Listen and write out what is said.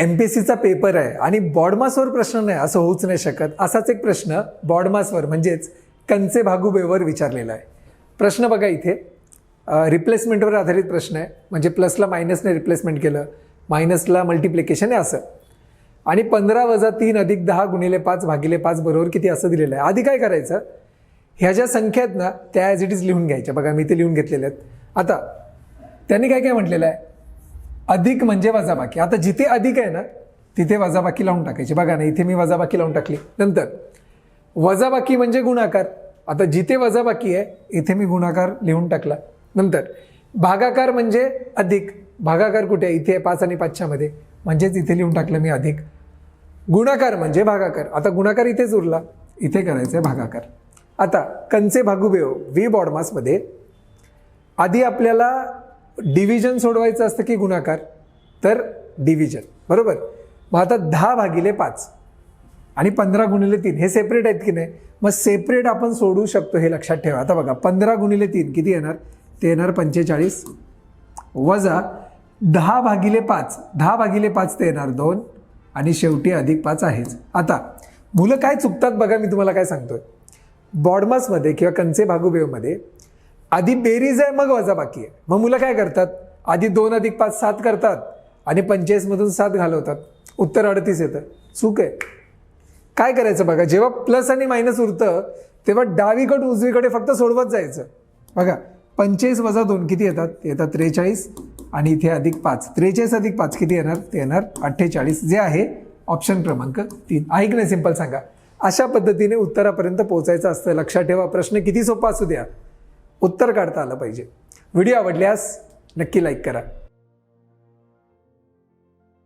MPSCचा paper आहे आणि बॉडमासवर प्रश्न नाही असं होऊच नाही शकत. असाच एक प्रश्न बॉडमासवर म्हणजेच कंचे भागुबेवर विचारलेला आहे. प्रश्न बघा इथे रिप्लेसमेंटवर आधारित प्रश्न आहे. म्हणजे प्लसला मायनसने रिप्लेसमेंट केलं, मायनसला मल्टिप्लिकेशन आहे असं. आणि 15 - 3 + 10 × 5 / 5 बरोबर किती असं दिलेलं आहे. आधी काय करायचं, ह्या ज्या संख्या आहेत ना त्या ॲज इट इज लिहून घ्यायच्या. बघा मी ते लिहून घेतलेल्या आहेत. आता त्यांनी काय काय म्हटलेलं आहे, अधिक म्हणजे वजाबाकी. आता जिथे अधिक आहे ना तिथे वजाबाकी लावून टाकायची. बघा ना इथे मी वजाबाकी लावून टाकली. नंतर वजाबाकी म्हणजे गुणाकार. आता जिथे वजाबाकी आहे इथे मी गुणाकार लिहून टाकला. नंतर भागाकार म्हणजे अधिक. भागाकार कुठे आहे, इथे आहे 5 आणि 5च्या मध्ये, म्हणजेच इथे लिहून टाकलं मी अधिक. गुणाकार म्हणजे भागाकार. आता गुणाकार इथेच उरला, इथे करायचं आहे भागाकार. आता कंचे भागुबेव व्ही बॉडमासमध्ये आधी आपल्याला डिव्हिजन सोडवायचं असतं की गुणाकार, तर डिव्हिजन बरोबर. मग आता 10/5 आणि 15 × 3 हे सेपरेट आहेत की नाही, मग सेपरेट आपण सोडू शकतो हे लक्षात ठेवा. आता बघा 15 × 3 किती येणार, ते येणार 45 वजा 10/5, 10/5 ते येणार 2 आणि शेवटी +5 आहेच. आता मुलं काय चुकतात बघा, मी तुम्हाला काय सांगतोय. बॉडमासमध्ये किंवा कंचे भागुबेवमध्ये आधी बेरीज आहे मग वजाबाकी आहे. मग मुलं काय करतात, आधी 2 + 5 7 करतात आणि 45 मधून 7 घालवतात, उत्तर 38 येतं. चूक आहे. काय करायचं बघा, जेव्हा प्लस आणि मायनस उरतं तेव्हा डावीकडून उजवीकडे फक्त सोडवत जायचं. बघा 45 - 2 किती येतात, ते येतात 43 आणि इथे +5. 43 + 5 किती येणार, ते येणार 48, जे आहे ऑप्शन क्रमांक 3. आहे की नाही, सिंपल सांगा. अशा पद्धतीने उत्तरापर्यंत पोहोचायचं असतं. लक्षात ठेवा, प्रश्न किती सोपा असू द्या, उत्तर काढता आलं पाहिजे. व्हिडिओ आवडल्यास नक्की लाईक करा.